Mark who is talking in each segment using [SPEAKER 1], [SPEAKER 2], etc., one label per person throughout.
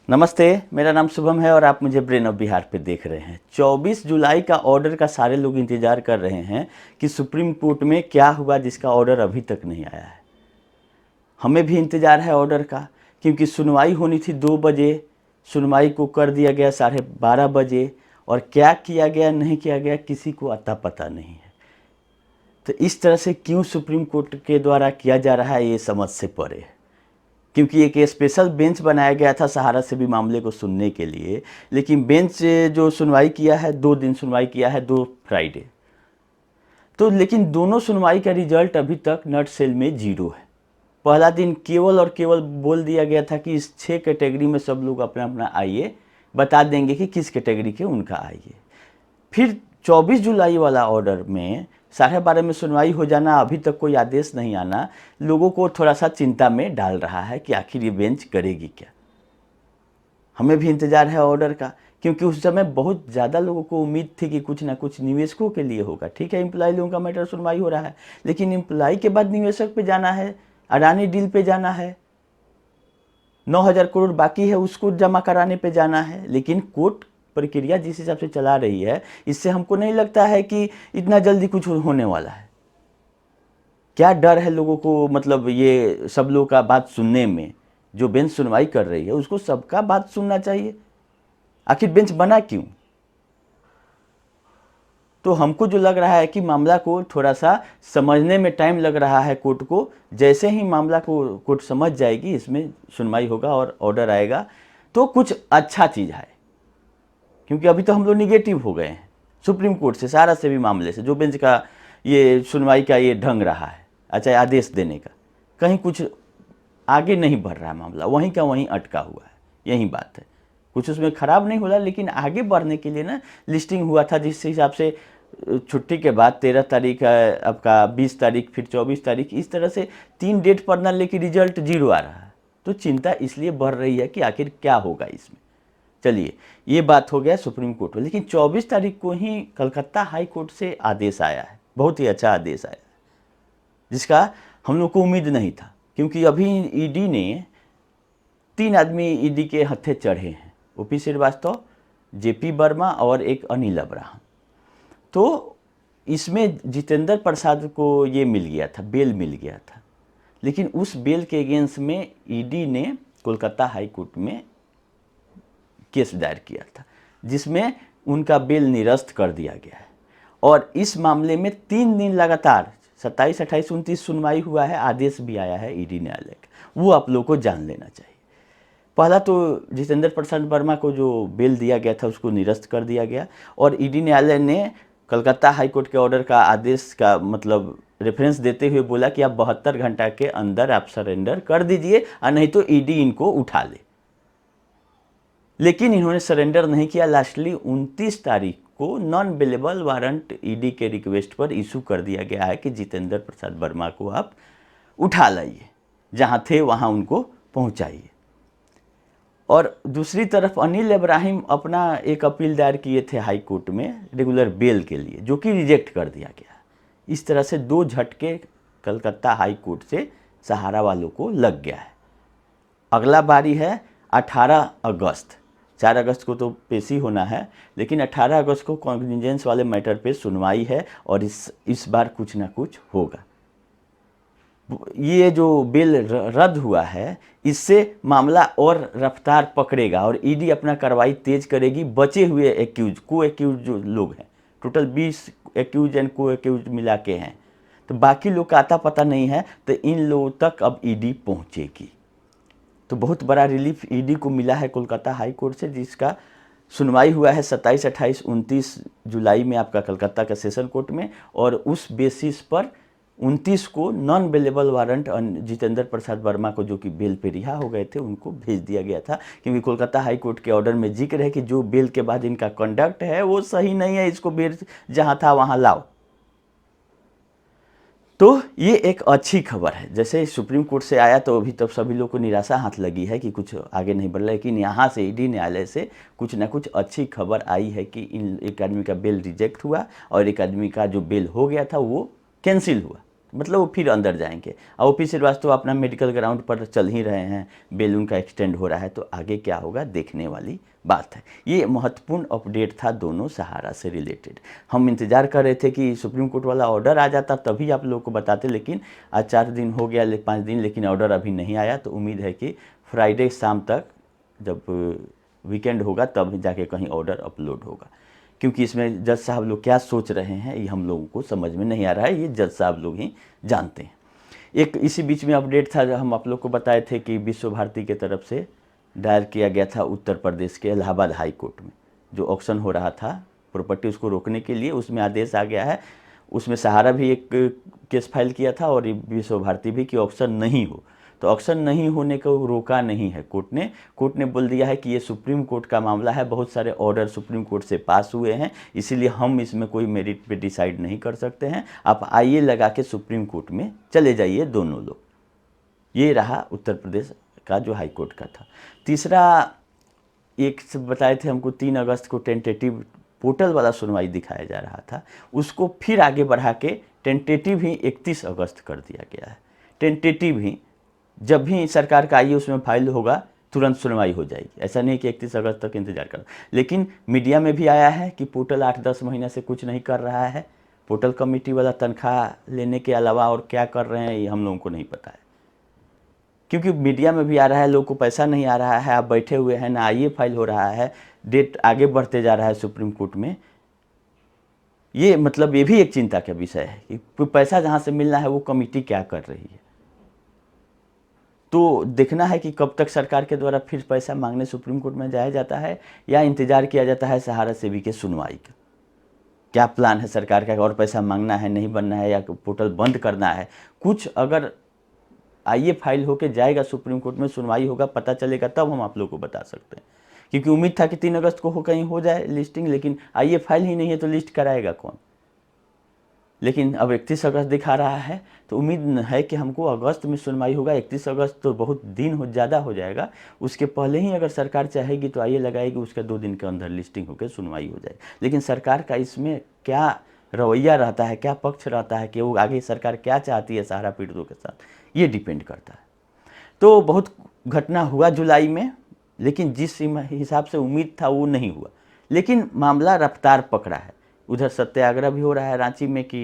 [SPEAKER 1] नमस्ते, मेरा नाम शुभम है और आप मुझे ब्रेन ऑफ बिहार पे देख रहे हैं। 24 जुलाई का ऑर्डर का सारे लोग इंतज़ार कर रहे हैं कि सुप्रीम कोर्ट में क्या हुआ जिसका ऑर्डर अभी तक नहीं आया है। हमें भी इंतज़ार है ऑर्डर का, क्योंकि सुनवाई होनी थी 2 बजे, सुनवाई को कर दिया गया 12:30 बजे और क्या किया गया नहीं किया गया किसी को अता पता नहीं है। तो इस तरह से क्यों सुप्रीम कोर्ट के द्वारा किया जा रहा है ये समझ से परे है, क्योंकि एक स्पेशल बेंच बनाया गया था सहारा से भी मामले को सुनने के लिए, लेकिन बेंच जो सुनवाई किया है 2 दिन सुनवाई किया है, 2 फ्राइडे। तो लेकिन दोनों सुनवाई का रिजल्ट अभी तक नट सेल में 0 है। पहला दिन केवल और केवल बोल दिया गया था कि इस 6 कैटेगरी में सब लोग अपना अपना आइए, बता देंगे कि किस कैटेगरी के उनका आइए। फिर 24 जुलाई वाला ऑर्डर में 12:30 में सुनवाई हो जाना, अभी तक कोई आदेश नहीं आना, लोगों को थोड़ा सा चिंता में डाल रहा है कि आखिर ये बेंच करेगी क्या। हमें भी इंतज़ार है ऑर्डर का, क्योंकि उस समय बहुत ज़्यादा लोगों को उम्मीद थी कि कुछ ना कुछ निवेशकों के लिए होगा। ठीक है, एम्प्लॉय लोगों का मैटर सुनवाई हो रहा है, लेकिन एम्प्लॉय के बाद निवेशक पे जाना है, अडानी डील पे जाना है, 9,000 करोड़ बाकी है उसको जमा कराने पे जाना है। लेकिन कोर्ट प्रक्रिया जिस हिसाब से चला रही है, इससे हमको नहीं लगता है कि इतना जल्दी कुछ होने वाला है। क्या डर है लोगों को, मतलब ये सब लोगों का बात सुनने में। जो बेंच सुनवाई कर रही है उसको सबका बात सुनना चाहिए। आखिर बेंच बना क्यों? तो हमको जो लग रहा है कि मामला को थोड़ा सा समझने में टाइम लग रहा है कोर्ट को। जैसे ही मामला को कोर्ट समझ जाएगी, इसमें सुनवाई होगा और ऑर्डर आएगा, तो कुछ अच्छा चीज़ है। क्योंकि अभी तो हम लोग निगेटिव हो गए हैं सुप्रीम कोर्ट से, सारा से भी मामले से, जो बेंच का ये सुनवाई का ये ढंग रहा है, अच्छा आदेश देने का, कहीं कुछ आगे नहीं बढ़ रहा है मामला, वहीं का वहीं अटका हुआ है। यही बात है, कुछ उसमें ख़राब नहीं हो रहा, लेकिन आगे बढ़ने के लिए ना लिस्टिंग हुआ था जिस हिसाब से छुट्टी के बाद 13 तारीख आपका, 20 तारीख, फिर 24 तारीख, इस तरह से 3 डेट पड़ना, लेकिन रिजल्ट 0 आ रहा है। तो चिंता इसलिए बढ़ रही है कि आखिर क्या होगा इसमें। चलिए, ये बात हो गया सुप्रीम कोर्ट में। लेकिन 24 तारीख को ही कलकत्ता हाई कोर्ट से आदेश आया है, बहुत ही अच्छा आदेश आया है, जिसका हम लोग को उम्मीद नहीं था। क्योंकि अभी ईडी ने 3 आदमी ईडी के हत्थे चढ़े हैं, ओपी श्रीवास्तव, जेपी वर्मा और एक अनिल अब्राहम। तो इसमें जितेंद्र प्रसाद को ये मिल गया था, बेल मिल गया था। लेकिन उस बेल के अगेंस्ट में ईडी ने कोलकाता हाई कोर्ट में केस दायर किया था, जिसमें उनका बेल निरस्त कर दिया गया है। और इस मामले में 3 दिन लगातार 27, 28, 29 सुनवाई हुआ है, आदेश भी आया है ईडी न्यायालय का, वो आप लोग को जान लेना चाहिए। पहला तो जितेंद्र प्रसाद वर्मा को जो बेल दिया गया था उसको निरस्त कर दिया गया, और ईडी न्यायालय ने कलकत्ता हाई कोर्ट के ऑर्डर का, आदेश का मतलब रेफरेंस देते हुए बोला कि आप 72 घंटा के अंदर आप सरेंडर कर दीजिए, और नहीं तो ईडी इनको उठा ले। लेकिन इन्होंने सरेंडर नहीं किया। लास्टली 29 तारीख को नॉन बेलेबल वारंट ईडी के रिक्वेस्ट पर इशू कर दिया गया है कि जितेंद्र प्रसाद वर्मा को आप उठा लाइए, जहाँ थे वहाँ उनको पहुँचाइए। और दूसरी तरफ अनिल इब्राहिम अपना एक अपील दायर किए थे हाई कोर्ट में रेगुलर बेल के लिए, जो कि रिजेक्ट कर दिया गया। इस तरह से 2 झटके कलकत्ता हाई कोर्ट से सहारा वालों को लग गया है। अगला बारी है 18 अगस्त। 4 अगस्त को तो पेशी होना है, लेकिन 18 अगस्त को कॉन्टिजेंस वाले मैटर पे सुनवाई है, और इस बार कुछ ना कुछ होगा। ये जो बिल रद्द हुआ है, इससे मामला और रफ्तार पकड़ेगा और ईडी अपना कार्रवाई तेज करेगी। बचे हुए एक्यूज, को एक्यूज जो लोग हैं, टोटल 20 एक्यूज एंड को एक्यूज मिला के हैं, तो बाकी लोग का आता पता नहीं है, तो इन लोगों तक अब ईडी पहुंचेगी। तो बहुत बड़ा रिलीफ ईडी को मिला है कोलकाता हाई कोर्ट से, जिसका सुनवाई हुआ है 27, 28, 29 जुलाई में आपका कलकत्ता का सेशन कोर्ट में। और उस बेसिस पर 29 को non bailable warrant Jitendra Prasad Verma को, जो कि बेल पे रिहा हो गए थे, उनको भेज दिया गया था। क्योंकि कोलकाता हाई कोर्ट के ऑर्डर में जिक्र है कि जो बेल के बाद इनका कंडक्ट है वो सही नहीं है, इसको बेल जहाँ था वहाँ लाओ। तो ये एक अच्छी खबर है। जैसे सुप्रीम कोर्ट से आया तो अभी तक सभी लोग को निराशा हाथ लगी है कि कुछ आगे नहीं बढ़ रहा है, लेकिन यहाँ से ईडी न्यायालय से कुछ ना कुछ अच्छी खबर आई है कि इन एक आदमी का बेल रिजेक्ट हुआ और एक आदमी का जो बेल हो गया था वो कैंसिल हुआ। मतलब वो फिर अंदर जाएंगे। और ओपी श्रीवास्तव अपना मेडिकल ग्राउंड पर चल ही रहे हैं, बेल उनका एक्सटेंड हो रहा है, तो आगे क्या होगा देखने वाली बात है। ये महत्वपूर्ण अपडेट था दोनों सहारा से रिलेटेड। हम इंतजार कर रहे थे कि सुप्रीम कोर्ट वाला ऑर्डर आ जाता तभी आप लोगों को बताते, लेकिन आज 4 दिन हो गया, 5 दिन, लेकिन ऑर्डर अभी नहीं आया। तो उम्मीद है कि फ्राइडे शाम तक, जब वीकेंड होगा, तब जाके कहीं ऑर्डर अपलोड होगा। क्योंकि इसमें जज साहब लोग क्या सोच रहे हैं ये हम लोगों को समझ में नहीं आ रहा है, ये जज साहब लोग ही जानते हैं। एक इसी बीच में अपडेट था, हम आप लोग को बताए थे कि विश्व भारती के तरफ से दायर किया गया था उत्तर प्रदेश के इलाहाबाद हाई कोर्ट में, जो ऑक्शन हो रहा था प्रॉपर्टी, उसको रोकने के लिए, उसमें आदेश आ गया है। उसमें सहारा भी एक केस फाइल किया था और विश्व भारती भी कि ऑक्शन नहीं हो। तो ऑक्शन नहीं होने को रोका नहीं है कोर्ट ने। कोर्ट ने बोल दिया है कि ये सुप्रीम कोर्ट का मामला है, बहुत सारे ऑर्डर सुप्रीम कोर्ट से पास हुए हैं, इसीलिए हम इसमें कोई मेरिट पे डिसाइड नहीं कर सकते हैं। आप आइए लगा के सुप्रीम कोर्ट में चले जाइए दोनों लोग। ये रहा उत्तर प्रदेश का जो हाई कोर्ट का था। तीसरा एक से बताए थे हमको 3 अगस्त को टेंटेटिव पोर्टल वाला सुनवाई दिखाया जा रहा था, उसको फिर आगे बढ़ा के टेंटेटिव ही 31 अगस्त कर दिया गया है। टेंटेटिव ही, जब भी सरकार का आइए उसमें फाइल होगा तुरंत सुनवाई हो जाएगी, ऐसा नहीं कि 31 अगस्त तक इंतजार करो। लेकिन मीडिया में भी आया है कि पोर्टल 8-10 महीने से कुछ नहीं कर रहा है। पोर्टल कमेटी वाला तनख्वाह लेने के अलावा और क्या कर रहे हैं ये हम लोगों को नहीं पता है, क्योंकि मीडिया में भी आ रहा है लोगों को पैसा नहीं आ रहा है, आप बैठे हुए हैं ना, आइए फाइल हो रहा है, डेट आगे बढ़ते जा रहा है सुप्रीम कोर्ट में। ये मतलब ये भी एक चिंता का विषय है कि पैसा जहाँ से मिलना है वो कमेटी क्या कर रही है। तो देखना है कि कब तक सरकार के द्वारा फिर पैसा मांगने सुप्रीम कोर्ट में जाया जाता है, या इंतजार किया जाता है सहारा सेवी के सुनवाई का। क्या प्लान है सरकार का, और पैसा मांगना है, नहीं बनना है, या पोर्टल बंद करना है। कुछ अगर आइए फाइल होके जाएगा सुप्रीम कोर्ट में, सुनवाई होगा, पता चलेगा, तब हम आप लोग को बता सकते हैं। क्योंकि उम्मीद था कि 3 अगस्त को कहीं हो जाए लिस्टिंग, लेकिन आइए फाइल ही नहीं है तो लिस्ट कराएगा कौन। लेकिन अब 31 अगस्त दिखा रहा है, तो उम्मीद है कि हमको अगस्त में सुनवाई होगा। 31 अगस्त तो बहुत दिन ज़्यादा हो जाएगा, उसके पहले ही अगर सरकार चाहेगी तो आइए लगाएगी, उसके 2 दिन के अंदर लिस्टिंग होकर सुनवाई हो जाएगी। लेकिन सरकार का इसमें क्या रवैया रहता है, क्या पक्ष रहता है, कि वो आगे सरकार क्या चाहती है सहारा पीड़ितों के साथ, ये डिपेंड करता है। तो बहुत घटना हुआ जुलाई में, लेकिन जिस हिसाब से उम्मीद था वो नहीं हुआ। लेकिन मामला रफ्तार पकड़ा है। उधर सत्याग्रह भी हो रहा है रांची में कि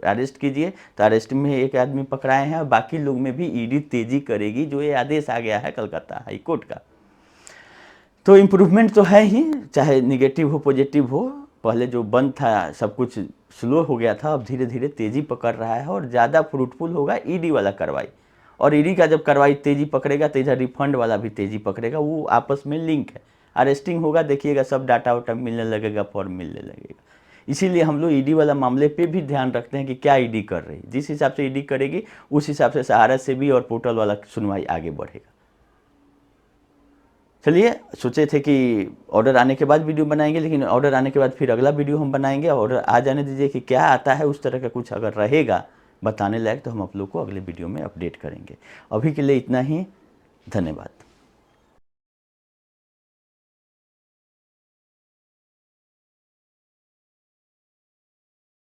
[SPEAKER 1] अरेस्ट कीजिए, तो अरेस्ट में एक आदमी पकड़ाए हैं, और बाकी लोग में भी ईडी तेजी करेगी, जो ये आदेश आ गया है कलकत्ता हाई कोर्ट का। तो इम्प्रूवमेंट तो है ही, चाहे निगेटिव हो पॉजिटिव हो। पहले जो बंद था सब कुछ स्लो हो गया था, अब धीरे धीरे तेजी पकड़ रहा है, और ज़्यादा फ्रूटफुल होगा ईडी वाला कार्रवाई। और ईडी का जब कार्रवाई तेजी पकड़ेगा तो इधर रिफंड वाला भी तेजी पकड़ेगा, वो आपस में लिंक है। अरेस्टिंग होगा, देखिएगा सब डाटा वाटा मिलने लगेगा, फॉर्म मिलने लगेगा। इसीलिए हम लोग ईडी वाला मामले पे भी ध्यान रखते हैं कि क्या ईडी कर रही है। जिस हिसाब से ईडी करेगी उस हिसाब से सहारा से भी और पोर्टल वाला सुनवाई आगे बढ़ेगा। चलिए, सोचे थे कि ऑर्डर आने के बाद वीडियो बनाएंगे, लेकिन ऑर्डर आने के बाद फिर अगला वीडियो हम बनाएंगे। ऑर्डर आ जाने दीजिए कि क्या आता है, उस तरह का कुछ अगर रहेगा बताने लायक तो हम आप लोग को अगले वीडियो में अपडेट करेंगे। अभी के लिए इतना ही, धन्यवाद।